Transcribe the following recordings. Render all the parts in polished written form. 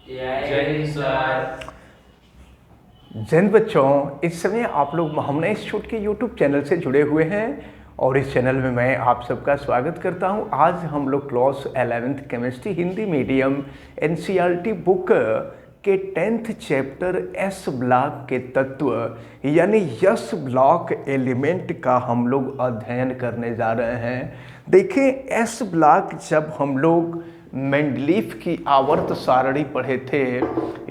जय हिंद सर। जय हिंद बच्चों, इस समय आप लोग मोहम्मद इंस्टीट्यूट के यूट्यूब चैनल से जुड़े हुए हैं और इस चैनल में मैं आप सबका स्वागत करता हूं। आज हम लोग class 11th chemistry Hindi medium NCERT book के 10th चैप्टर एस ब्लॉक के तत्व यानी यस ब्लॉक एलिमेंट का हम लोग अध्ययन करने जा रहे हैं। देखिए, एस ब्लॉक जब हम लोग मेंडलीफ की आवर्त सारणी पढ़े थे,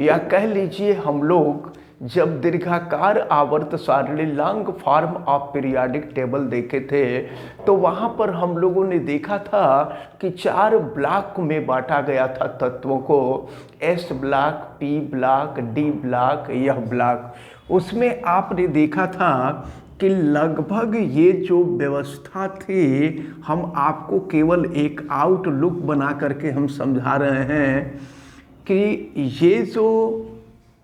या कह लीजिए हम लोग जब दीर्घाकार आवर्त सारणी long form of periodic table देखे थे, तो वहाँ पर हम लोगों ने देखा था कि 4 ब्लॉक में बांटा गया था तत्वों को, S block, P block, D block, यह ब्लॉक। उसमें आपने देखा था कि लगभग ये जो व्यवस्था थी, हम आपको केवल एक आउटलुक बना करके हम समझा रहे हैं कि ये जो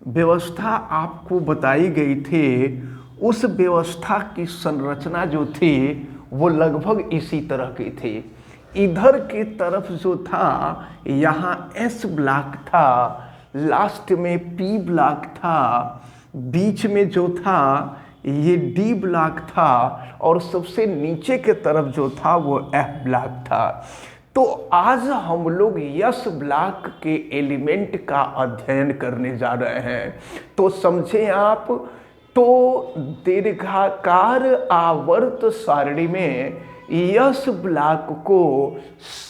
व्यवस्था आपको बताई गई थी, उस व्यवस्था की संरचना जो थी वो लगभग इसी तरह की थी। इधर की तरफ जो था, यहाँ एस ब्लॉक था, लास्ट में पी ब्लॉक था, बीच में जो था ये डी ब्लॉक था, और सबसे नीचे के तरफ जो था वो एफ ब्लॉक था। तो आज हम लोग यस ब्लॉक के एलिमेंट का अध्ययन करने जा रहे हैं। तो समझें आप, तो दीर्घाकार आवर्त सारणी में यस ब्लॉक को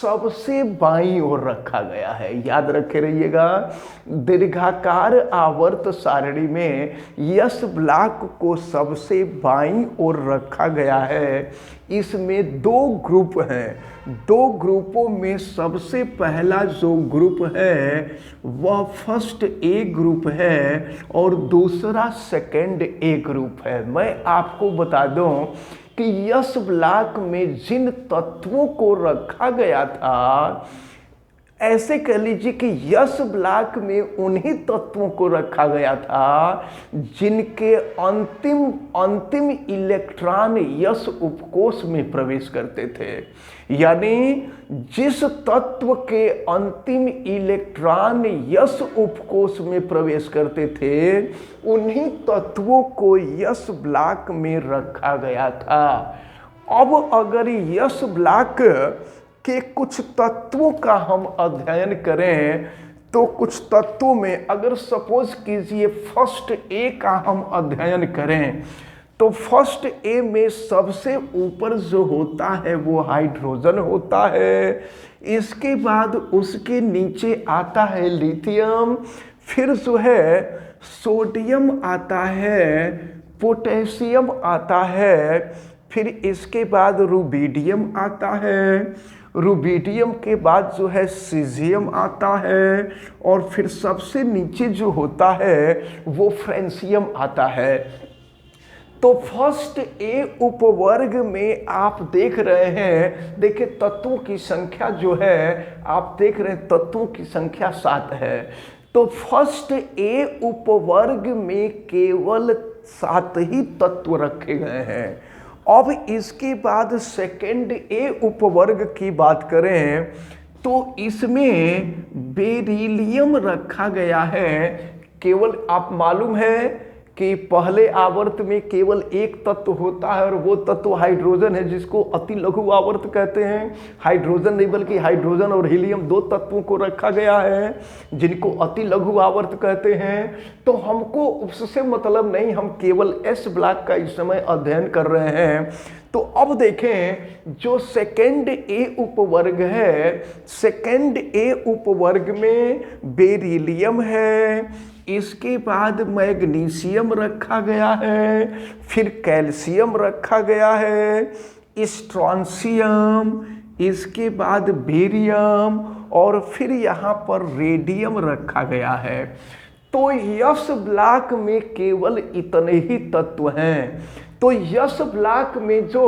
सबसे बाईं ओर रखा गया है। याद रखे रहिएगा, दीर्घाकार आवर्त सारणी में यस ब्लॉक को सबसे बाईं ओर रखा गया है। इसमें 2 ग्रुप हैं। 2 ग्रुपों में सबसे पहला जो ग्रुप है वह फर्स्ट ए ग्रुप है और दूसरा सेकंड ए ग्रुप है। मैं आपको बता दूं कि यस ब्लॉक में जिन तत्वों को रखा गया था, ऐसे कह लीजिए कि यस ब्लॉक में उन्हीं तत्वों को रखा गया था जिनके अंतिम इलेक्ट्रॉन यस उपकोष में प्रवेश करते थे। यानी जिस तत्व के अंतिम इलेक्ट्रॉन यस उपकोष में प्रवेश करते थे, उन्हीं तत्वों को यस ब्लॉक में रखा गया था। अब अगर यस ब्लॉक के कुछ तत्वों का हम अध्ययन करें, तो कुछ तत्वों में अगर सपोज कीजिए फर्स्ट ए का हम अध्ययन करें, तो फर्स्ट ए में सबसे ऊपर जो होता है वो हाइड्रोजन होता है। इसके बाद उसके नीचे आता है लिथियम, फिर जो है सोडियम आता है, पोटेशियम आता है, फिर इसके बाद रुबिडियम आता है, रुबिडियम के बाद जो है सीजियम आता है, और फिर सबसे नीचे जो होता है वो फ्रेंसियम आता है। तो फर्स्ट ए उपवर्ग में आप देख रहे हैं, देखिए तत्वों की संख्या जो है, आप देख रहे हैं तत्वों की संख्या 7 है। तो फर्स्ट ए उपवर्ग में केवल 7 ही तत्व रखे गए हैं। अब इसके बाद सेकेंड ए उपवर्ग की बात करें, तो इसमें बेरिलियम रखा गया है। केवल आप मालूम है कि पहले आवर्त में केवल एक तत्व होता है और वो तत्व हाइड्रोजन है, जिसको अति लघु आवर्त कहते हैं। हाइड्रोजन नहीं बल्कि हाइड्रोजन और हीलियम 2 तत्वों को रखा गया है जिनको अति लघु आवर्त कहते हैं। तो हमको उससे मतलब नहीं, हम केवल एस ब्लॉक का इस समय अध्ययन कर रहे हैं। तो अब देखें, जो सेकेंड ए उपवर्ग है, सेकेंड ए उपवर्ग में बेरिलियम है, इसके बाद मैग्नीशियम रखा गया है, फिर कैल्शियम रखा गया है, स्ट्रॉन्शियम, इसके बाद बेरियम, और फिर यहाँ पर रेडियम रखा गया है। तो यस ब्लॉक में केवल इतने ही तत्व हैं। तो यस ब्लॉक में जो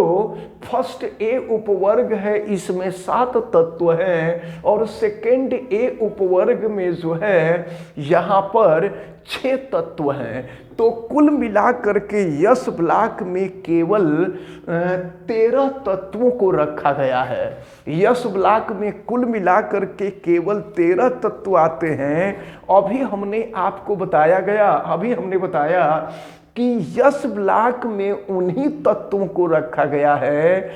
फर्स्ट ए उपवर्ग है इसमें 7 तत्व हैं और सेकेंड ए उपवर्ग में जो है यहाँ पर 6 तत्व हैं। तो कुल मिलाकर के यस ब्लॉक में केवल 13 तत्वों को रखा गया है। यस ब्लॉक में कुल मिलाकर के केवल 13 तत्व आते हैं। अभी हमने बताया कि यस ब्लॉक में उन्हीं तत्वों को रखा गया है।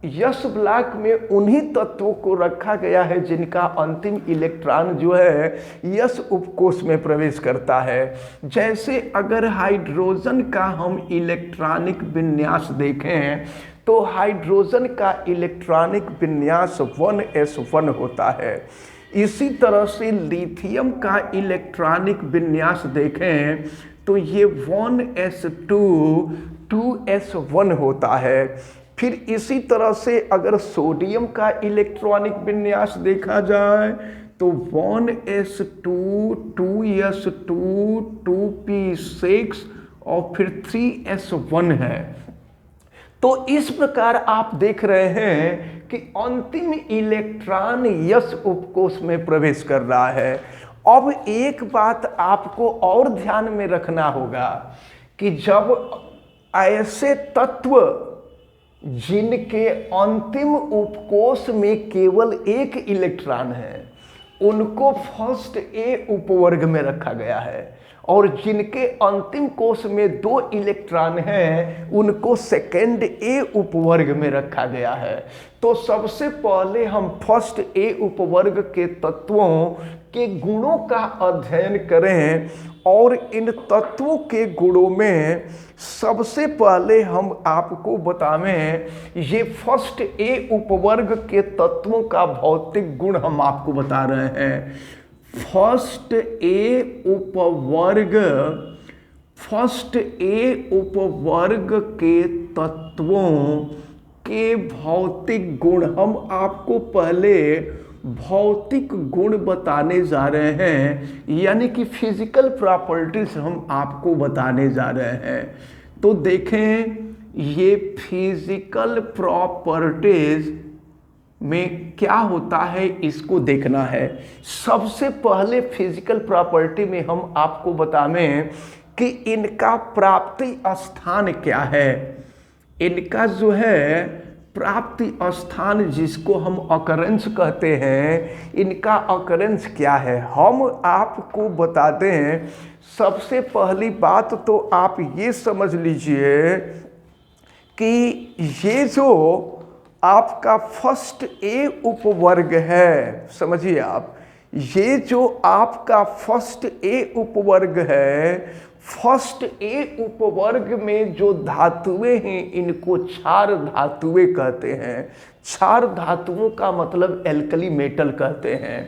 यस ब्लॉक में उन्हीं तत्वों को रखा गया है जिनका अंतिम इलेक्ट्रॉन जो है यस उपकोष में प्रवेश करता है। जैसे अगर हाइड्रोजन का हम इलेक्ट्रॉनिक विन्यास देखें तो हाइड्रोजन का इलेक्ट्रॉनिक विन्यास 1s1 होता है। इसी तरह से लिथियम का इलेक्ट्रॉनिक विन्यास देखें तो ये 1s2 2s1 होता है। फिर इसी तरह से अगर सोडियम का इलेक्ट्रॉनिक विन्यास देखा जाए तो 1s2 2s2 2p6 और फिर 3s1 है। तो इस प्रकार आप देख रहे हैं कि अंतिम इलेक्ट्रॉन यस उपकोष में प्रवेश कर रहा है। अब एक बात आपको और ध्यान में रखना होगा कि जब ऐसे तत्व जिनके अंतिम उपकोष में केवल एक इलेक्ट्रॉन है उनको फर्स्ट ए उपवर्ग में रखा गया है और जिनके अंतिम कोष में 2 इलेक्ट्रॉन हैं उनको सेकेंड ए उपवर्ग में रखा गया है। तो सबसे पहले हम फर्स्ट ए उपवर्ग के तत्वों के गुणों का अध्ययन करें और इन तत्वों के गुणों में सबसे पहले हम आपको बतावें ये फर्स्ट ए उपवर्ग के तत्वों का भौतिक गुण हम आपको बता रहे हैं। फर्स्ट ए उपवर्ग के तत्वों के भौतिक गुण हम आपको पहले भौतिक गुण बताने जा रहे हैं, यानी कि फिजिकल प्रॉपर्टीज हम आपको बताने जा रहे हैं। तो देखें ये फिजिकल प्रॉपर्टीज में क्या होता है इसको देखना है। सबसे पहले फिजिकल प्रॉपर्टी में हम आपको बतावें कि इनका प्राप्ति स्थान क्या है। इनका जो है प्राप्ति स्थान जिसको हम ऑकरेंस कहते हैं, इनका ऑकरेंस क्या है हम आपको बता दें। सबसे पहली बात तो आप ये समझ लीजिए कि ये जो आपका फर्स्ट ए उपवर्ग है, समझिए आप, ये जो आपका फर्स्ट ए उपवर्ग है, फर्स्ट ए उपवर्ग में जो धातुएं हैं इनको क्षार धातुएं कहते हैं। क्षार धातुओं का मतलब एल्कली मेटल कहते हैं।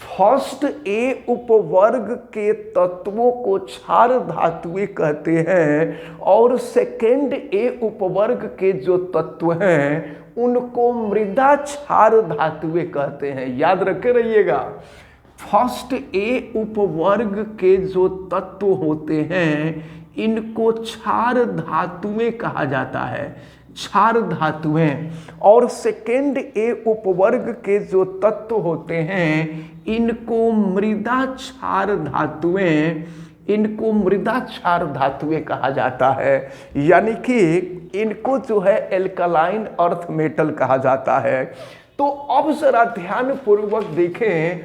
फर्स्ट ए उपवर्ग के तत्वों को क्षार धातुएं कहते हैं और सेकेंड ए उपवर्ग के जो तत्व हैं उनको मृदा क्षार धातुएं कहते हैं। याद रखे रहिएगा, फर्स्ट ए उपवर्ग के जो तत्व होते हैं इनको क्षार धातुएं कहा जाता है, क्षार धातुएं। और सेकेंड ए उपवर्ग के जो तत्व होते हैं इनको मृदा क्षार धातुएं, इनको मृदा क्षार धातुएं कहा जाता है, यानी कि इनको जो है एल्कलाइन अर्थ मेटल कहा जाता है। तो अब जरा ध्यान पूर्वक देखें,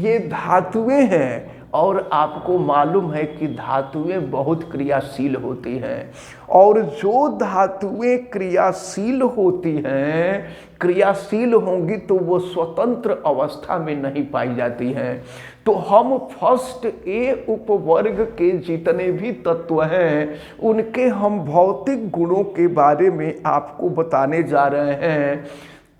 ये धातुएं हैं और आपको मालूम है कि धातुएं बहुत क्रियाशील होती हैं और जो धातुएं क्रियाशील होती हैं, क्रियाशील होंगी तो वो स्वतंत्र अवस्था में नहीं पाई जाती हैं। तो हम फर्स्ट ए उपवर्ग के जितने भी तत्व हैं उनके हम भौतिक गुणों के बारे में आपको बताने जा रहे हैं।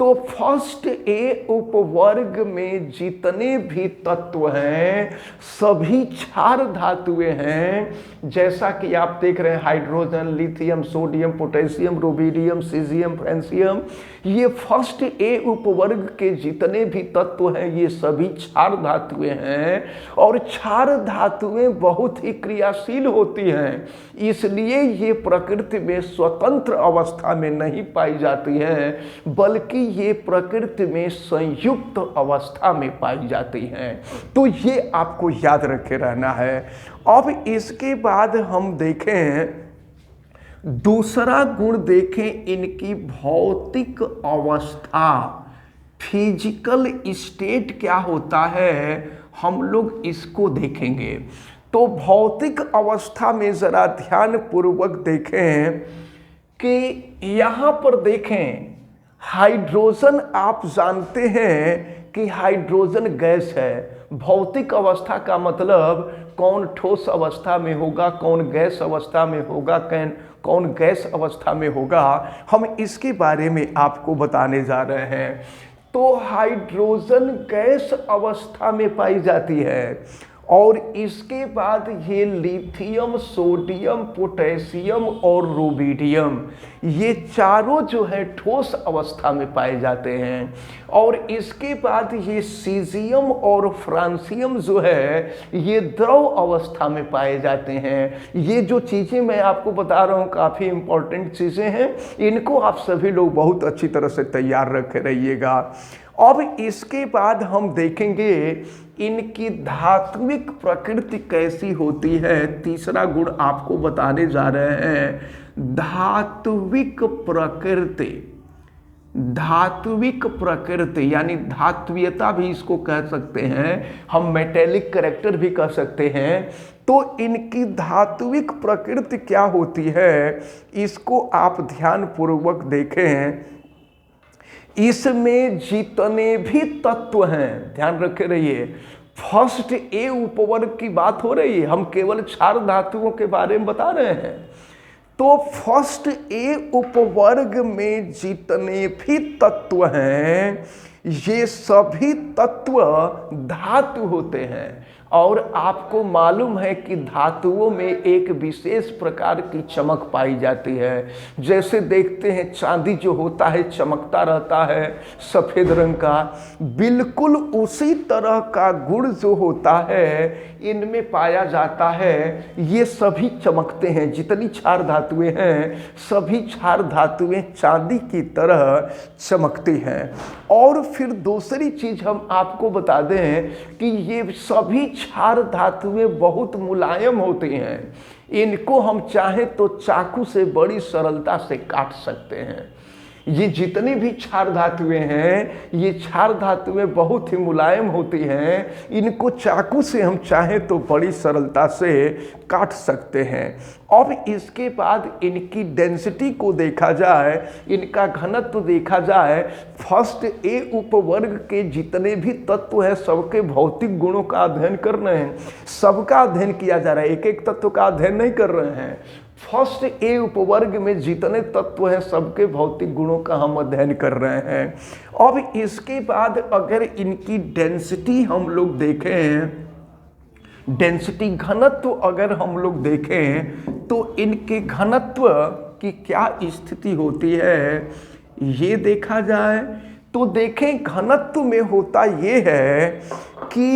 तो फर्स्ट ए उपवर्ग में जितने भी तत्व हैं सभी क्षार धातुएं हैं। जैसा कि आप देख रहे हैं hydrogen, lithium, sodium, potassium, rubidium, caesium, francium, ये फर्स्ट ए उपवर्ग के जितने भी तत्व हैं ये सभी क्षार धातुएं हैं, और क्षार धातुएं बहुत ही क्रियाशील होती हैं, इसलिए ये प्रकृति में स्वतंत्र अवस्था में नहीं पाई जाती हैं, बल्कि ये प्रकृति में संयुक्त अवस्था में पाई जाती हैं। तो ये आपको याद रखे रहना है। अब इसके बाद हम देखें दूसरा गुण, देखें इनकी भौतिक अवस्था, फिजिकल स्टेट क्या होता है, हम लोग इसको देखेंगे। तो भौतिक अवस्था में जरा ध्यान पूर्वक देखें कि यहाँ पर देखें हाइड्रोजन, आप जानते हैं कि हाइड्रोजन गैस है। भौतिक अवस्था का मतलब कौन ठोस अवस्था में होगा, कौन गैस अवस्था में होगा, कौन गैस अवस्था में होगा, हम इसके बारे में आपको बताने जा रहे हैं। तो हाइड्रोजन गैस अवस्था में पाई जाती है, और इसके बाद ये लिथियम, सोडियम, पोटेशियम और रुबिडियम, ये चारों जो है ठोस अवस्था में पाए जाते हैं। और इसके बाद ये सीजियम और फ्रांसियम जो है ये द्रव अवस्था में पाए जाते हैं। ये जो चीज़ें मैं आपको बता रहा हूँ काफ़ी इंपॉर्टेंट चीज़ें हैं, इनको आप सभी लोग बहुत अच्छी तरह से तैयार रखे रहिएगा। अब इसके बाद हम देखेंगे इनकी धात्विक प्रकृति कैसी होती है। तीसरा गुण आपको बताने जा रहे हैं, धात्विक प्रकृति। धात्विक प्रकृति यानी धात्वीयता भी इसको कह सकते हैं, हम मेटेलिक कैरेक्टर भी कह सकते हैं। तो इनकी धात्विक प्रकृति क्या होती है, इसको आप ध्यान पूर्वक देखें। इसमें जितने भी तत्व हैं, ध्यान रखे रहिए, फर्स्ट ए उपवर्ग की बात हो रही है, हम केवल क्षार धातुओं के बारे में बता रहे हैं। तो फर्स्ट ए उपवर्ग में जितने भी तत्व हैं ये सभी तत्व धातु होते हैं, और आपको मालूम है कि धातुओं में एक विशेष प्रकार की चमक पाई जाती है। जैसे देखते हैं चांदी जो होता है चमकता रहता है सफ़ेद रंग का, बिल्कुल उसी तरह का गुण जो होता है इनमें पाया जाता है। ये सभी चमकते हैं, जितनी क्षार धातुएं हैं सभी क्षार धातुएं चांदी की तरह चमकती हैं। और फिर दूसरी चीज़ हम आपको बता दें कि ये सभी क्षार धातुएं बहुत मुलायम होती हैं, इनको हम चाहें तो चाकू से बड़ी सरलता से काट सकते हैं। ये जितनी भी क्षार धातुएं हैं ये क्षार धातुएं बहुत ही मुलायम होती हैं, इनको चाकू से हम चाहें तो बड़ी सरलता से काट सकते हैं। अब इसके बाद इनकी डेंसिटी को देखा जाए, इनका घनत्व देखा जाए, फर्स्ट ए उपवर्ग के जितने भी तत्व हैं सबके भौतिक गुणों का अध्ययन कर रहे हैं, सबका अध्ययन किया जा रहा है, एक एक तत्व का अध्ययन नहीं कर रहे हैं। फर्स्ट ए उपवर्ग में जितने तत्व हैं सबके भौतिक गुणों का हम अध्ययन कर रहे हैं। अब इसके बाद अगर इनकी डेंसिटी हम लोग देखें, डेंसिटी घनत्व अगर हम लोग देखें तो इनके घनत्व की क्या स्थिति होती है ये देखा जाए तो देखें घनत्व में होता ये है कि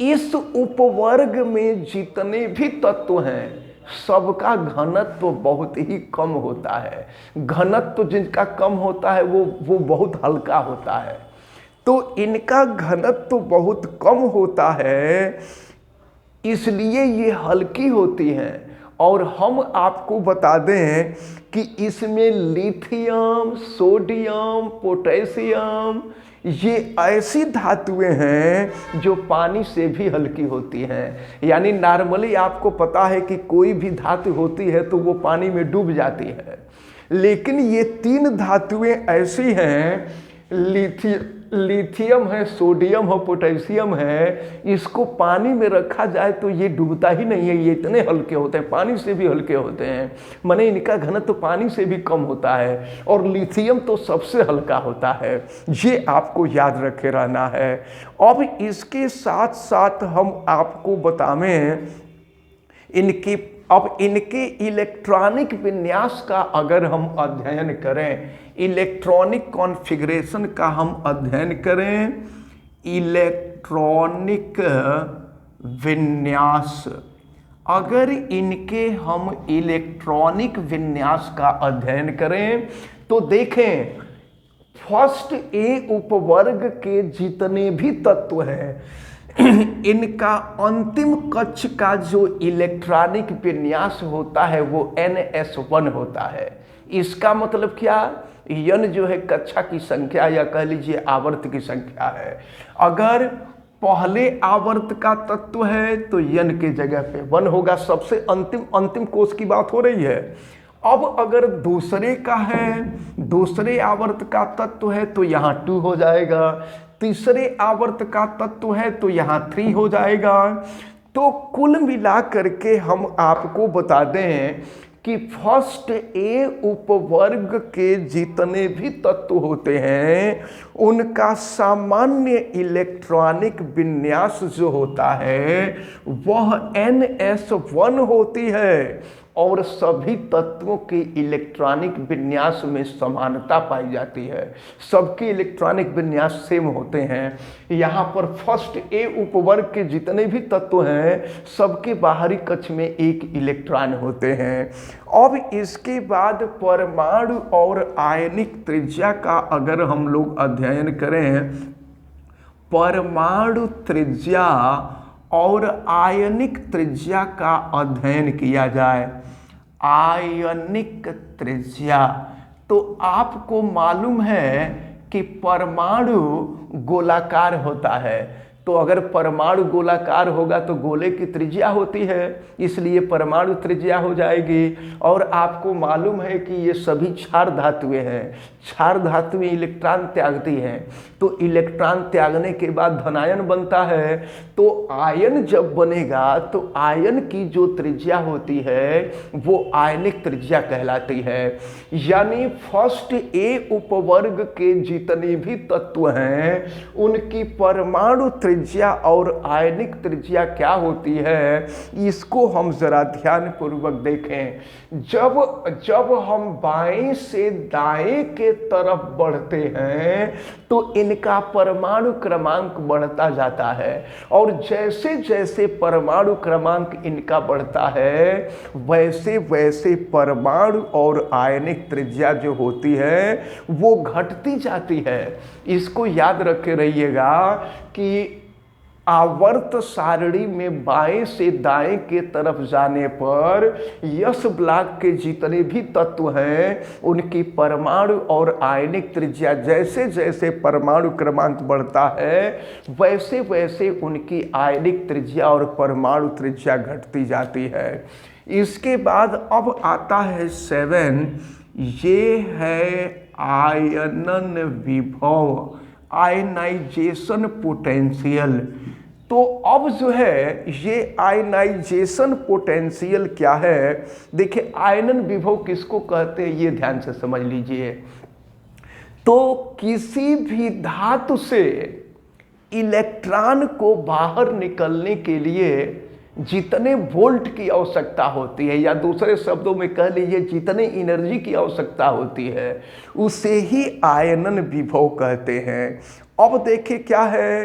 इस उपवर्ग में जितने भी तत्व हैं सबका घनत्व बहुत ही कम होता है। घनत्व जिनका कम होता है वो बहुत हल्का होता है, तो इनका घनत्व बहुत कम होता है, इसलिए ये हल्की होती हैं। और हम आपको बता दें कि इसमें लिथियम, सोडियम, पोटेशियम ये ऐसी धातुएं हैं जो पानी से भी हल्की होती हैं। यानी नॉर्मली आपको पता है कि कोई भी धातु होती है तो वो पानी में डूब जाती है, लेकिन ये तीन धातुएं ऐसी हैं, लिथियम है, सोडियम है, पोटेशियम है, इसको पानी में रखा जाए तो ये डूबता ही नहीं है, ये इतने हल्के होते हैं, पानी से भी हल्के होते हैं। माने इनका घनत्व तो पानी से भी कम होता है, और लिथियम तो सबसे हल्का होता है, ये आपको याद रखे रहना है। अब इसके साथ साथ हम आपको बतावें इनकी अब इनके इलेक्ट्रॉनिक विन्यास का अगर हम अध्ययन करें, इलेक्ट्रॉनिक कॉन्फ़िगरेशन का हम अध्ययन करें, इलेक्ट्रॉनिक विन्यास, अगर इनके हम इलेक्ट्रॉनिक विन्यास का अध्ययन करें तो देखें फर्स्ट ए उपवर्ग के जितने भी तत्व हैं इनका अंतिम कक्ष का जो इलेक्ट्रॉनिक विन्यास होता है वो NS1 होता है। इसका मतलब क्या, n जो है कक्षा की संख्या या कह लीजिए आवर्त की संख्या है। अगर पहले आवर्त का तत्व है तो n के जगह पे 1 होगा, सबसे अंतिम कोष की बात हो रही है। अब अगर दूसरे का है, दूसरे आवर्त का तत्व है तो यहाँ 2 हो जाएगा, तीसरे आवर्त का तत्व है तो यहाँ 3 हो जाएगा। तो कुल मिला करके हम आपको बता दें कि फर्स्ट ए उपवर्ग के जितने भी तत्व होते हैं उनका सामान्य इलेक्ट्रॉनिक विन्यास जो होता है वह NS1 होती है और सभी तत्वों के इलेक्ट्रॉनिक विन्यास में समानता पाई जाती है। सबके इलेक्ट्रॉनिक विन्यास सेम होते हैं। यहाँ पर फर्स्ट ए उपवर्ग के जितने भी तत्व हैं सबके बाहरी कक्ष में एक इलेक्ट्रॉन होते हैं। अब इसके बाद परमाणु और आयनिक त्रिज्या का अगर हम लोग अध्ययन करें, परमाणु त्रिज्या और आयनिक त्रिज्या का अध्ययन किया जाए, आयनिक त्रिज्या, तो आपको मालूम है कि परमाणु गोलाकार होता है, तो अगर परमाणु गोलाकार होगा तो गोले की त्रिज्या होती है, इसलिए परमाणु त्रिज्या हो जाएगी। और आपको मालूम है कि ये सभी क्षार धातुएं हैं, क्षार धातुएं इलेक्ट्रॉन त्यागती हैं, तो इलेक्ट्रॉन त्यागने के बाद धनायन बनता है, तो आयन जब बनेगा तो आयन की जो त्रिज्या होती है वो आयनिक त्रिज्या कहलाती है। यानी फर्स्ट ए उपवर्ग के जितने भी तत्व हैं उनकी परमाणु त्रिज्या और आयनिक त्रिज्या क्या होती है, इसको हम जरा ध्यान पूर्वक देखें। जब हम बाएं से दाएं के तरफ बढ़ते हैं तो इनका परमाणु क्रमांक बढ़ता जाता है, और जैसे जैसे परमाणु क्रमांक इनका बढ़ता है वैसे वैसे परमाणु और आयनिक त्रिज्या जो होती है वो घटती जाती है। इसको याद रखे रहिएगा कि आवर्त सारणी में बाएं से दाएं के तरफ जाने पर यस ब्लॉक के जितने भी तत्व हैं उनकी परमाणु और आयनिक त्रिज्या जैसे जैसे परमाणु क्रमांक बढ़ता है वैसे वैसे उनकी आयनिक त्रिज्या और परमाणु त्रिज्या घटती जाती है। इसके बाद अब आता है 7, ये है आयनन विभव, आयनाइजेशन पोटेंशियल। तो अब जो है ये आयनाइजेशन पोटेंशियल क्या है, देखिए आयनन विभव किसको कहते हैं ये ध्यान से समझ लीजिए। तो किसी भी धातु से इलेक्ट्रॉन को बाहर निकलने के लिए जितने वोल्ट की आवश्यकता होती है, या दूसरे शब्दों में कह लीजिए जितने एनर्जी की आवश्यकता होती है, उसे ही आयनन विभव कहते हैं। अब देखिए क्या है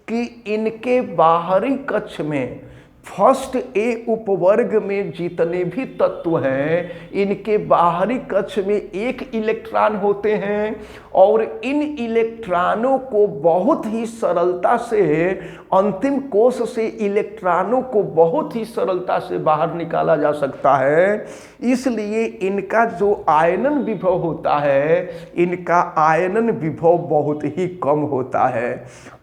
कि इनके बाहरी कक्ष में फर्स्ट ए उपवर्ग में जितने भी तत्व हैं इनके बाहरी कक्ष में एक इलेक्ट्रॉन होते हैं, और इन इलेक्ट्रॉनों को बहुत ही सरलता से अंतिम कोश से इलेक्ट्रॉनों को बहुत ही सरलता से बाहर निकाला जा सकता है। इसलिए इनका जो आयनन विभव होता है, इनका आयनन विभव बहुत ही कम होता है।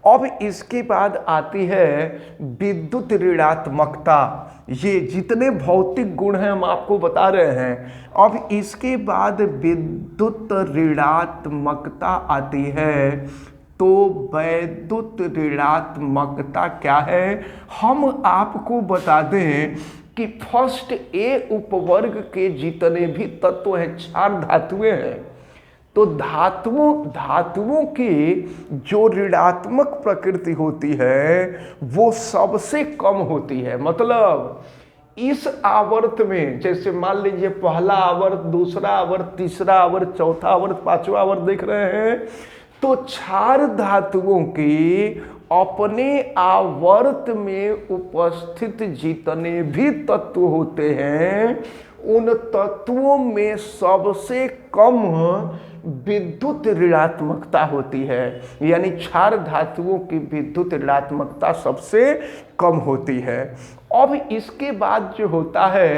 अब इसके बाद आती है विद्युत ऋणात्मकता। ये जितने भौतिक गुण हैं हम आपको बता रहे हैं। अब इसके बाद विद्युत ऋणात्मकता आती है। तो वैद्युत ऋणात्मकता क्या है, हम आपको बता दें कि फर्स्ट ए उपवर्ग के जितने भी तत्व हैं क्षार धातुएं हैं, तो धातुओं की जो ऋणात्मक प्रकृति होती है वो सबसे कम होती है। मतलब इस आवर्त में, जैसे मान लीजिए पहला आवर्त, दूसरा आवर्त, तीसरा आवर्त, चौथा आवर्त, पांचवा आवर्त देख रहे हैं, तो क्षार धातुओं की अपने आवर्त में उपस्थित जितने भी तत्व होते हैं, उन तत्वों में सबसे कम विद्युत ऋणात्मकता होती है। यानी क्षार धातुओं की विद्युत ऋणात्मकता सबसे कम होती है। अब इसके बाद जो होता है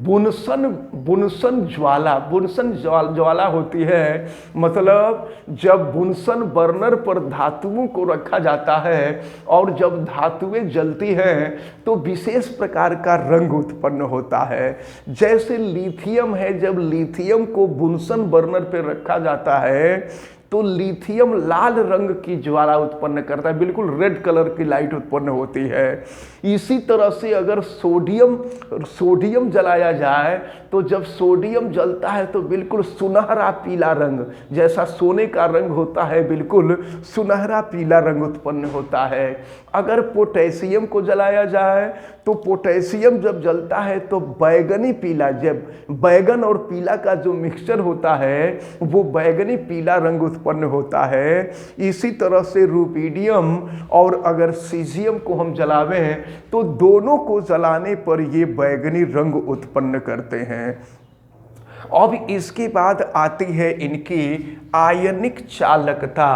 बुनसन ज्वाला होती है। मतलब जब बुनसन बर्नर पर धातुओं को रखा जाता है और जब धातुएं जलती हैं तो विशेष प्रकार का रंग उत्पन्न होता है। जैसे लिथियम है, जब लिथियम को बुनसन बर्नर पर रखा जाता है तो लिथियम लाल रंग की ज्वाला उत्पन्न करता है, बिल्कुल रेड कलर की लाइट उत्पन्न होती है। इसी तरह से अगर सोडियम जलाया जाए तो जब सोडियम जलता है तो बिल्कुल सुनहरा पीला रंग, जैसा सोने का रंग होता है, बिल्कुल सुनहरा पीला रंग उत्पन्न होता है। अगर पोटेशियम को जलाया जाए तो पोटेशियम जब जलता है तो बैगनी पीला, जब बैगन और पीला का जो मिक्सचर होता है वो बैगनी पीला रंग उत्पन्न होता है। इसी तरह से रुबिडियम और अगर सीजियम को हम जलावें तो दोनों को जलाने पर ये बैगनी रंग उत्पन्न करते हैं। अब इसके बाद आती है इनकी आयनिक चालकता।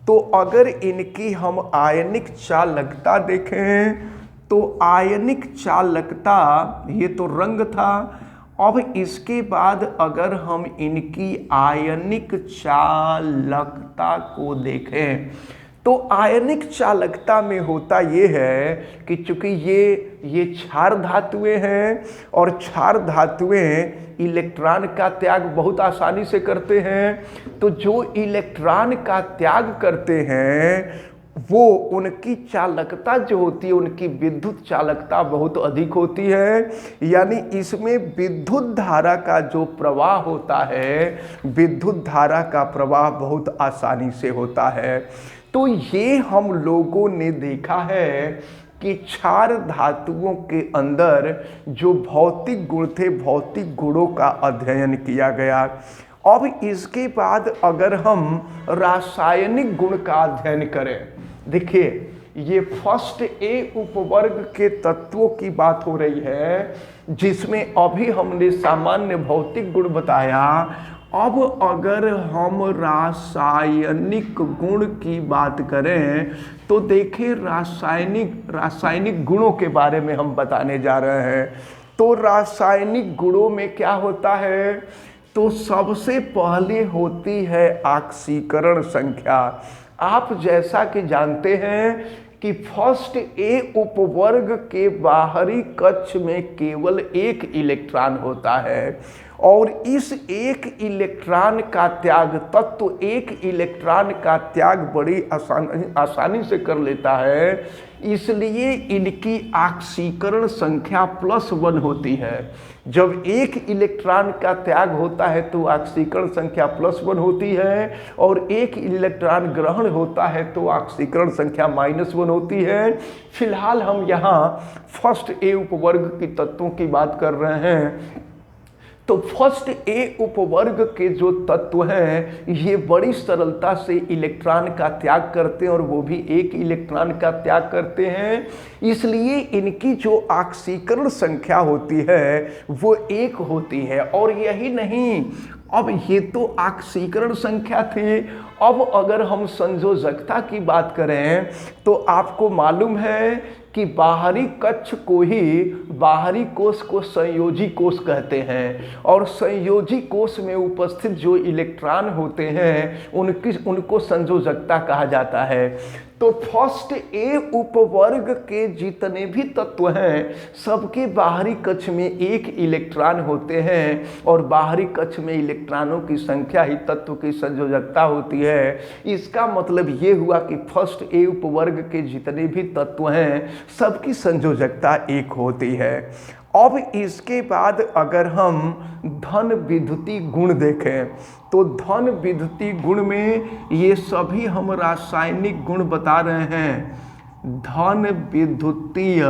तो अगर इनकी हम आयनिक चालकता देखें तो आयनिक चालकता, ये तो रंग था। अब इसके बाद अगर हम इनकी आयनिक चालकता को देखें तो आयनिक चालकता में होता ये है कि चूंकि ये क्षार धातुएं हैं और क्षार धातुएं इलेक्ट्रॉन का त्याग बहुत आसानी से करते हैं, तो जो इलेक्ट्रॉन का त्याग करते हैं वो उनकी चालकता जो होती है, उनकी विद्युत चालकता बहुत अधिक होती है। यानी इसमें विद्युत धारा का जो प्रवाह होता है, विद्युत धारा का प्रवाह बहुत आसानी से होता है। तो ये हम लोगों ने देखा है कि क्षार धातुओं के अंदर जो भौतिक गुण थे, भौतिक गुणों का अध्ययन किया गया। अब इसके बाद अगर हम रासायनिक गुण का अध्ययन करें, देखिए ये फर्स्ट ए उपवर्ग के तत्वों की बात हो रही है, जिसमें अभी हमने सामान्य भौतिक गुण बताया। अब अगर हम रासायनिक गुण की बात करें तो देखिए रासायनिक गुणों के बारे में हम बताने जा रहे हैं। तो रासायनिक गुणों में क्या होता है, तो सबसे पहले होती है ऑक्सीकरण संख्या। आप जैसा कि जानते हैं कि फर्स्ट ए उपवर्ग के बाहरी कक्ष में केवल एक इलेक्ट्रॉन होता है और इस एक इलेक्ट्रॉन का त्याग, तत्व एक इलेक्ट्रॉन का त्याग बड़ी आसानी से कर लेता है, इसलिए इनकी ऑक्सीकरण संख्या +1 होती है। जब एक इलेक्ट्रॉन का त्याग होता है तो ऑक्सीकरण संख्या +1 होती है और एक इलेक्ट्रॉन ग्रहण होता है तो ऑक्सीकरण संख्या -1 होती है। फिलहाल हम यहाँ फर्स्ट ए उपवर्ग के तत्वों की बात कर रहे हैं। तो फर्स्ट ए उपवर्ग के जो तत्व हैं ये बड़ी सरलता से इलेक्ट्रॉन का त्याग करते हैं और वो भी एक इलेक्ट्रॉन का त्याग करते हैं, इसलिए इनकी जो ऑक्सीकरण संख्या होती है वो 1 होती है। और यही नहीं, अब ये तो ऑक्सीकरण संख्या थे। अब अगर हम संयोजकता की बात करें तो आपको मालूम है कि बाहरी कक्ष को ही, बाहरी कोश को संयोजी कोश कहते हैं और संयोजी कोश में उपस्थित जो इलेक्ट्रॉन होते हैं उनको संयोजकता कहा जाता है। तो फर्स्ट ए उपवर्ग के जितने भी तत्व हैं सबके बाहरी कक्ष में एक इलेक्ट्रॉन होते हैं और बाहरी कक्ष में इलेक्ट्रॉनों की संख्या ही तत्व की संयोजकता होती है। इसका मतलब ये हुआ कि फर्स्ट ए उपवर्ग के जितने भी तत्व हैं सबकी संयोजकता 1 होती है। अब इसके बाद अगर हम धन विद्युतीय गुण देखें तो धन विद्युतीय गुण में ये सभी हम रासायनिक गुण बता रहे हैं। धन विद्युतीय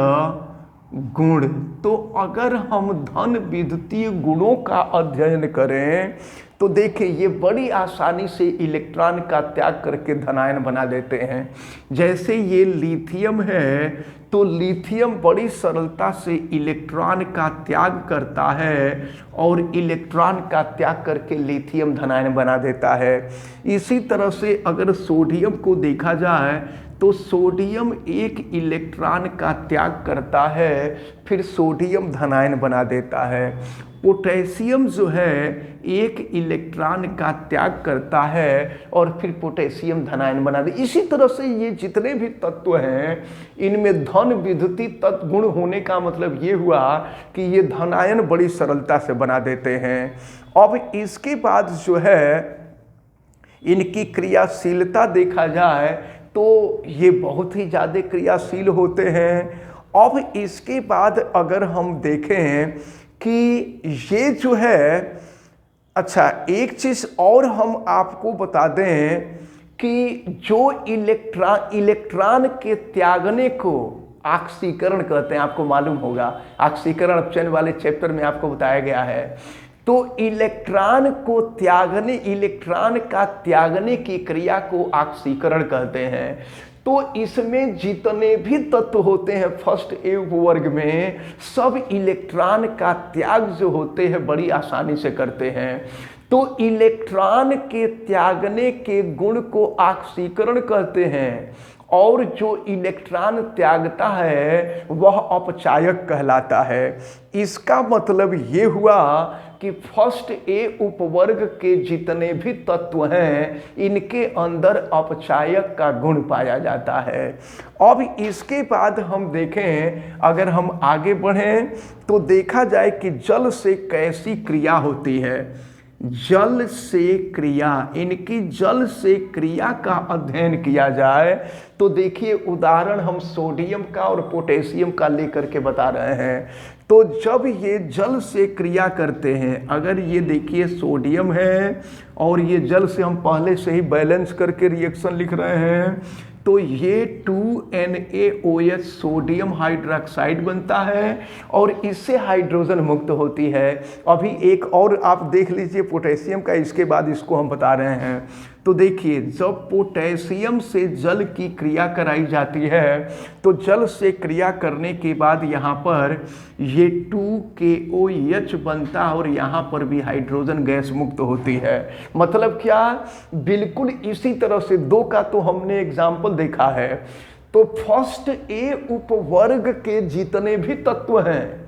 गुण। तो अगर हम धन विद्युतीय गुणों का अध्ययन करें तो देखिए ये बड़ी आसानी से इलेक्ट्रॉन का त्याग करके धनायन बना देते हैं। जैसे ये लिथियम है तो लिथियम बड़ी सरलता से इलेक्ट्रॉन का त्याग करता है और इलेक्ट्रॉन का त्याग करके लिथियम धनायन बना देता है। इसी तरह से अगर सोडियम को देखा जाए तो सोडियम एक इलेक्ट्रॉन का त्याग करता है, फिर सोडियम धनायन बना देता है। पोटेशियम जो है एक इलेक्ट्रॉन का त्याग करता है और फिर पोटेशियम धनायन बना दे। इसी तरह से ये जितने भी तत्व हैं इनमें धन विद्युतीय तत्व गुण होने का मतलब ये हुआ कि ये धनायन बड़ी सरलता से बना देते हैं। अब इसके बाद जो है इनकी क्रियाशीलता देखा जाए तो ये बहुत ही ज़्यादा क्रियाशील होते हैं। अब इसके बाद अगर हम देखें कि ये जो है, अच्छा एक चीज़ और हम आपको बता दें कि जो इलेक्ट्रॉन के त्यागने को ऑक्सीकरण कहते हैं, आपको मालूम होगा ऑक्सीकरण अपचयन वाले चैप्टर में आपको बताया गया है। तो इलेक्ट्रॉन का त्यागने की क्रिया को ऑक्सीकरण कहते हैं। तो इसमें जितने भी तत्व होते हैं फर्स्ट ए वर्ग में सब इलेक्ट्रॉन का त्याग जो होते हैं बड़ी आसानी से करते हैं। तो इलेक्ट्रॉन के त्यागने के गुण को ऑक्सीकरण कहते हैं और जो इलेक्ट्रॉन त्यागता है वह अपचायक कहलाता है। इसका मतलब ये हुआ कि फर्स्ट ए उपवर्ग के जितने भी तत्व हैं इनके अंदर अपचायक का गुण पाया जाता है। अब इसके बाद हम देखें, अगर हम आगे बढ़ें तो देखा जाए कि जल से कैसी क्रिया होती है। जल से क्रिया, इनकी जल से क्रिया का अध्ययन किया जाए तो देखिए उदाहरण हम सोडियम का और पोटेशियम का लेकर के बता रहे हैं। तो जब ये जल से क्रिया करते हैं, अगर ये देखिए सोडियम है और ये जल से हम पहले से ही बैलेंस करके रिएक्शन लिख रहे हैं, तो ये 2NaOH सोडियम हाइड्रोक्साइड बनता है और इससे हाइड्रोजन मुक्त होती है। अभी एक और आप देख लीजिए पोटेशियम का, इसके बाद इसको हम बता रहे हैं। तो देखिए जब पोटेशियम से जल की क्रिया कराई जाती है तो जल से क्रिया करने के बाद यहाँ पर ये 2KOH बनता है और यहाँ पर भी हाइड्रोजन गैस मुक्त होती है। मतलब क्या, बिल्कुल इसी तरह से दो का तो हमने एग्जाम्पल देखा है। तो फर्स्ट ए उपवर्ग के जितने भी तत्व हैं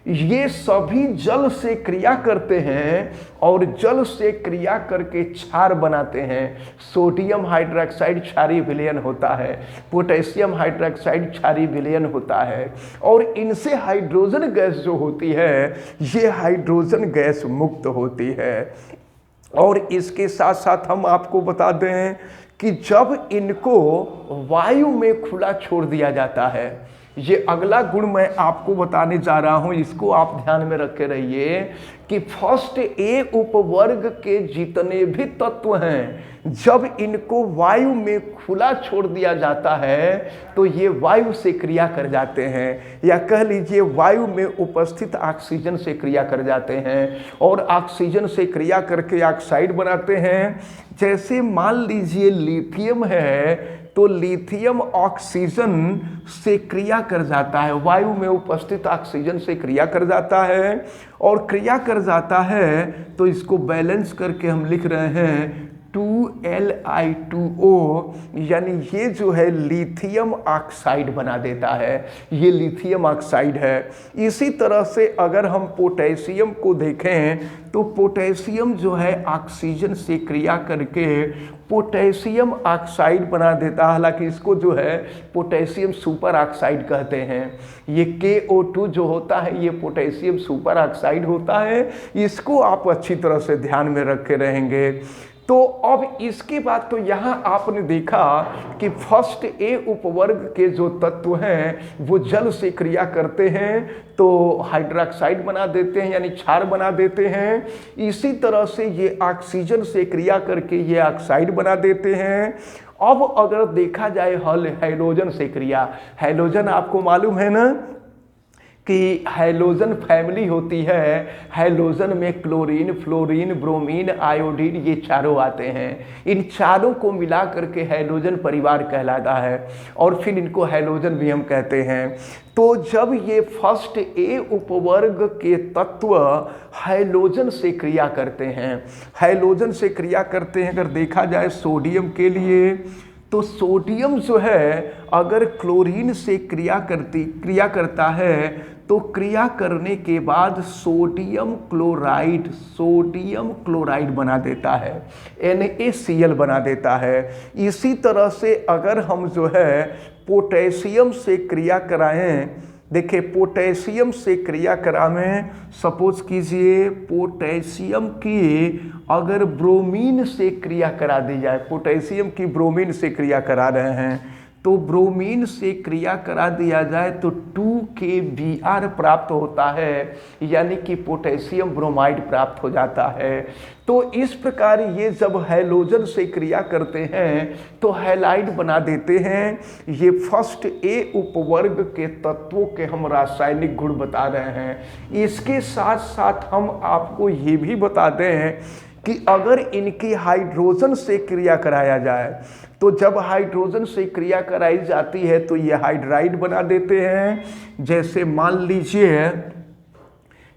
ये सभी जल से क्रिया करते हैं और जल से क्रिया करके क्षार बनाते हैं। सोडियम हाइड्रोक्साइड क्षारीय विलयन होता है, पोटेशियम हाइड्रोक्साइड क्षारीय विलयन होता है और इनसे हाइड्रोजन गैस जो होती है ये हाइड्रोजन गैस मुक्त होती है। और इसके साथ साथ हम आपको बता दें कि जब इनको वायु में खुला छोड़ दिया जाता है, ये अगला गुण मैं आपको बताने जा रहा हूं, इसको आप ध्यान में रखे रहिए कि फर्स्ट ए उपवर्ग के जितने भी तत्व हैं जब इनको वायु में खुला छोड़ दिया जाता है तो ये वायु से क्रिया कर जाते हैं, या कह लीजिए वायु में उपस्थित ऑक्सीजन से क्रिया कर जाते हैं और ऑक्सीजन से क्रिया करके ऑक्साइड बनाते हैं। जैसे मान लीजिए लिथियम है तो लिथियम ऑक्सीजन से क्रिया कर जाता है, वायु में उपस्थित ऑक्सीजन से क्रिया कर जाता है और क्रिया कर जाता है तो इसको बैलेंस करके हम लिख रहे हैं 2Li2O, यानी ये जो है लिथियम ऑक्साइड बना देता है, ये लिथियम ऑक्साइड है। इसी तरह से अगर हम पोटेशियम को देखें तो पोटेशियम जो है ऑक्सीजन से क्रिया करके पोटेशियम ऑक्साइड बना देता है। हालांकि इसको जो है पोटेशियम सुपर ऑक्साइड कहते हैं। ये KO2 जो होता है ये पोटेशियम सुपर ऑक्साइड होता है, इसको आप अच्छी तरह से ध्यान में रखे रहेंगे। तो अब इसके बाद तो यहाँ आपने देखा कि फर्स्ट ए उपवर्ग के जो तत्व हैं वो जल से क्रिया करते हैं तो हाइड्रोक्साइड बना देते हैं यानी क्षार बना देते हैं। इसी तरह से ये ऑक्सीजन से क्रिया करके ये ऑक्साइड बना देते हैं। अब अगर देखा जाए हैलोजन से क्रिया, हैलोजन आपको मालूम है ना कि हैलोजन फैमिली होती है। हैलोजन में क्लोरीन, फ्लोरीन, ब्रोमीन, आयोडीन ये चारों आते हैं। इन चारों को मिला करके हैलोजन परिवार कहलाता है और फिर इनको हैलोजन भी हम कहते हैं। तो जब ये फर्स्ट ए उपवर्ग के तत्व हैलोजन से क्रिया करते हैं, हैलोजन से क्रिया करते हैं, अगर देखा जाए सोडियम के लिए तो सोडियम जो है अगर क्लोरीन से क्रिया करता है तो क्रिया करने के बाद सोडियम क्लोराइड बना देता है, NaCl बना देता है। इसी तरह से अगर हम जो है पोटेशियम से क्रिया कराएं, देखिए पोटेशियम से क्रिया कराएं, सपोज कीजिए पोटेशियम की अगर ब्रोमीन से क्रिया करा दी जाए, पोटेशियम की ब्रोमीन से क्रिया करा रहे हैं तो ब्रोमीन से क्रिया करा दिया जाए तो 2KBr प्राप्त होता है, यानी कि पोटेशियम ब्रोमाइड प्राप्त हो जाता है। तो इस प्रकार ये जब हैलोजन से क्रिया करते हैं तो हैलाइड बना देते हैं। ये फर्स्ट ए उपवर्ग के तत्वों के हम रासायनिक गुण बता रहे हैं। इसके साथ साथ हम आपको ये भी बता दें कि अगर इनकी हाइड्रोजन से क्रिया कराया जाए तो जब हाइड्रोजन से क्रिया कराई जाती है तो ये हाइड्राइड बना देते हैं। जैसे मान लीजिए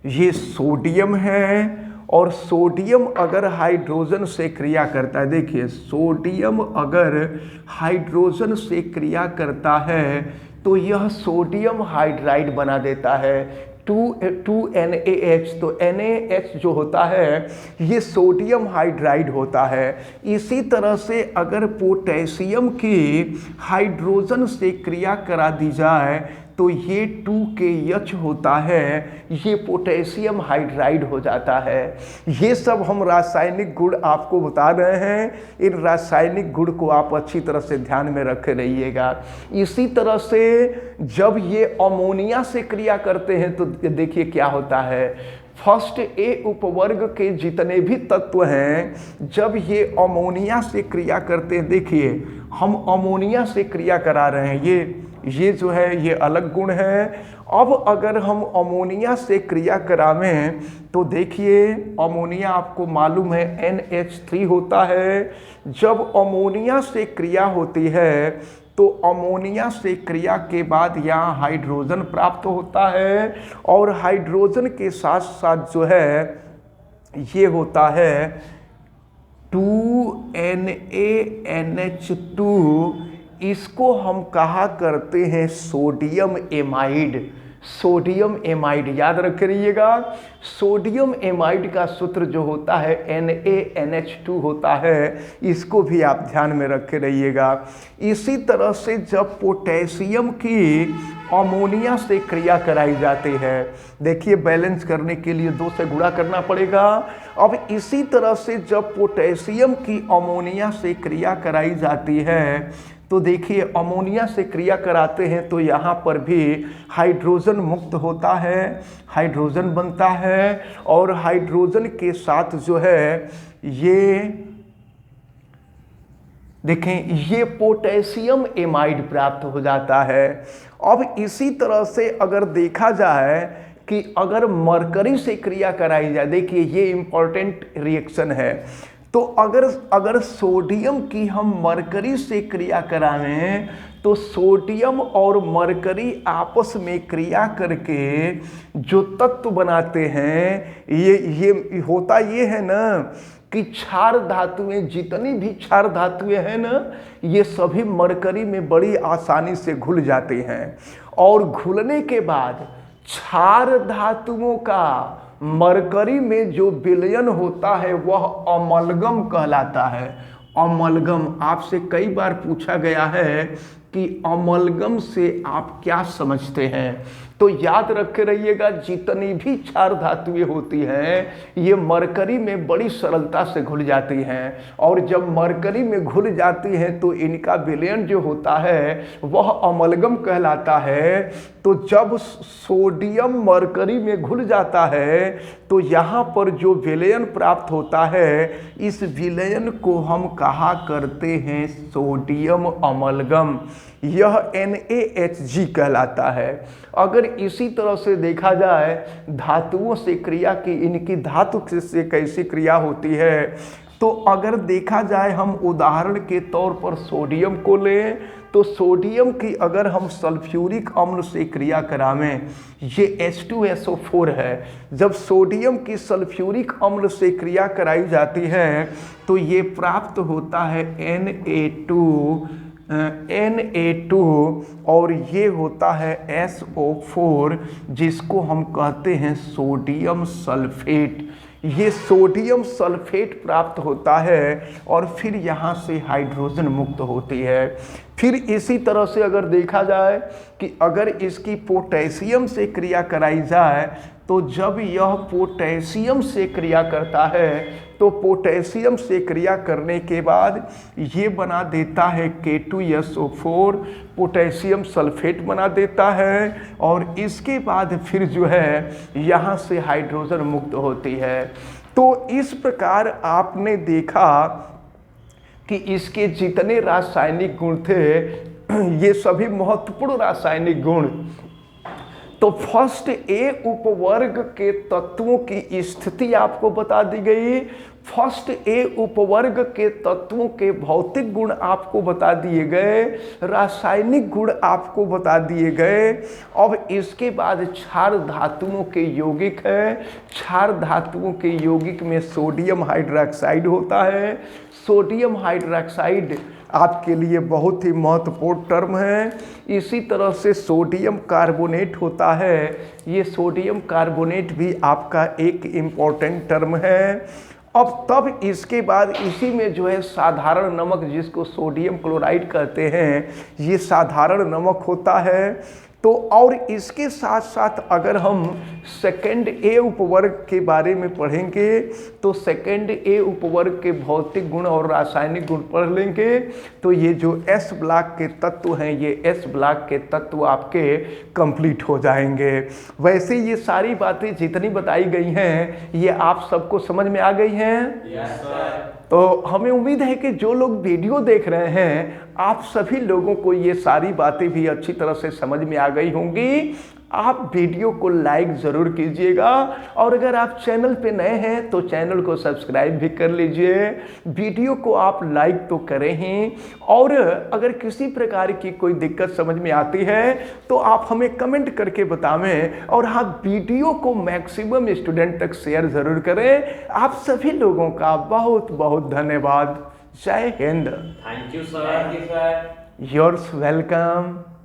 ये सोडियम है और सोडियम अगर हाइड्रोजन से क्रिया करता है, देखिए सोडियम अगर हाइड्रोजन से क्रिया करता है तो यह सोडियम हाइड्राइड बना देता है, 2NaH। तो NaH जो होता है ये सोडियम हाइड्राइड होता है। इसी तरह से अगर पोटेशियम की हाइड्रोजन से क्रिया करा दी जाए तो ये 2KH होता है, ये पोटेशियम हाइड्राइड हो जाता है। ये सब हम रासायनिक गुण आपको बता रहे हैं। इन रासायनिक गुण को आप अच्छी तरह से ध्यान में रखे रहिएगा। इसी तरह से जब ये अमोनिया से क्रिया करते हैं तो देखिए क्या होता है, फर्स्ट ए उपवर्ग के जितने भी तत्व हैं जब ये अमोनिया से क्रिया करते हैं, देखिए हम अमोनिया से क्रिया करा रहे हैं, ये जो है ये अलग गुण है। अब अगर हम अमोनिया से क्रिया करावें तो देखिए अमोनिया आपको मालूम है NH3 होता है। जब अमोनिया से क्रिया होती है तो अमोनिया से क्रिया के बाद यहाँ हाइड्रोजन प्राप्त होता है और हाइड्रोजन के साथ साथ जो है ये होता है 2NaNH2, इसको हम कहा करते हैं सोडियम एमाइड। सोडियम एमाइड याद रख रहिएगा। सोडियम एमाइड का सूत्र जो होता है NaNH2 होता है, इसको भी आप ध्यान में रखे रहिएगा। इसी तरह से जब पोटेशियम की अमोनिया से क्रिया कराई जाती है, देखिए बैलेंस करने के लिए 2 से गुणा करना पड़ेगा। अब इसी तरह से जब पोटेशियम की अमोनिया से क्रिया कराई जाती है तो देखिए अमोनिया से क्रिया कराते हैं तो यहाँ पर भी हाइड्रोजन मुक्त होता है, हाइड्रोजन बनता है और हाइड्रोजन के साथ जो है ये देखें ये पोटेशियम एमाइड प्राप्त हो जाता है। अब इसी तरह से अगर देखा जाए कि अगर मरकरी से क्रिया कराई जाए, देखिए ये इम्पॉर्टेंट रिएक्शन है। तो अगर सोडियम की हम मरकरी से क्रिया करावें तो सोडियम और मरकरी आपस में क्रिया करके जो तत्व बनाते हैं ये होता ये है ना कि क्षार धातुएं, जितनी भी क्षार धातुएं हैं ना, ये सभी मरकरी में बड़ी आसानी से घुल जाते हैं और घुलने के बाद क्षार धातुओं का मरकरी में जो विलयन होता है वह अमलगम कहलाता है। अमलगम आपसे कई बार पूछा गया है कि अमलगम से आप क्या समझते हैं, तो याद रखे रहिएगा जितनी भी क्षार धातुएं होती हैं ये मरकरी में बड़ी सरलता से घुल जाती हैं और जब मरकरी में घुल जाती हैं तो इनका विलयन जो होता है वह अमलगम कहलाता है। तो जब सोडियम मरकरी में घुल जाता है तो यहाँ पर जो विलयन प्राप्त होता है, इस विलयन को हम कहा करते हैं सोडियम अमलगम। यह NaHG कहलाता है। अगर इसी तरह से देखा जाए धातुओं से क्रिया की, इनकी धातु से कैसी क्रिया होती है, तो अगर देखा जाए हम उदाहरण के तौर पर सोडियम को लें, तो सोडियम की अगर हम सल्फ्यूरिक अम्ल से क्रिया करावें, ये H2SO4 है। जब सोडियम की सल्फ्यूरिक अम्ल से क्रिया कराई जाती है तो ये प्राप्त होता है Na2 और ये होता है SO4, जिसको हम कहते हैं सोडियम सल्फेट। ये सोडियम सल्फेट प्राप्त होता है और फिर यहाँ से हाइड्रोजन मुक्त होती है। फिर इसी तरह से अगर देखा जाए कि अगर इसकी पोटेशियम से क्रिया कराई जाए, तो जब यह पोटेशियम से क्रिया करता है तो पोटेशियम से क्रिया करने के बाद ये बना देता है K2SO4, पोटेशियम सल्फेट बना देता है और इसके बाद फिर जो है यहाँ से हाइड्रोजन मुक्त होती है। तो इस प्रकार आपने देखा कि इसके जितने रासायनिक गुण थे ये सभी महत्वपूर्ण रासायनिक गुण। तो फर्स्ट ए उपवर्ग के तत्वों की स्थिति आपको बता दी गई, फर्स्ट ए उपवर्ग के तत्वों के भौतिक गुण आपको बता दिए गए, रासायनिक गुण आपको बता दिए गए। अब इसके बाद क्षार धातुओं के यौगिक हैं। क्षार धातुओं के यौगिक में सोडियम हाइड्रोक्साइड होता है। सोडियम हाइड्रोक्साइड आपके लिए बहुत ही महत्वपूर्ण टर्म है। इसी तरह से सोडियम कार्बोनेट होता है। ये सोडियम कार्बोनेट भी आपका एक इम्पॉर्टेंट टर्म है। अब तब इसके बाद इसी में जो है साधारण नमक, जिसको सोडियम क्लोराइड कहते हैं, ये साधारण नमक होता है। तो और इसके साथ साथ अगर हम सेकेंड ए उपवर्ग के बारे में पढ़ेंगे तो सेकेंड ए उपवर्ग के भौतिक गुण और रासायनिक गुण पढ़ लेंगे। तो ये जो S ब्लॉक के तत्व हैं, ये S ब्लॉक के तत्व आपके कंप्लीट हो जाएंगे। वैसे ये सारी बातें जितनी बताई गई हैं ये आप सबको समझ में आ गई हैं? Yes sir. तो हमें उम्मीद है कि जो लोग वीडियो देख रहे हैं आप सभी लोगों को ये सारी बातें भी अच्छी तरह से समझ में आ गई होंगी। आप वीडियो को लाइक ज़रूर कीजिएगा और अगर आप चैनल पे नए हैं तो चैनल को सब्सक्राइब भी कर लीजिए। वीडियो को आप लाइक तो करें ही, और अगर किसी प्रकार की कोई दिक्कत समझ में आती है तो आप हमें कमेंट करके बतावें। और हाँ, वीडियो को मैक्सिमम स्टूडेंट तक शेयर ज़रूर करें। आप सभी लोगों का बहुत बहुत धन्यवाद। जय Hind. Thank you sir. Yours welcome.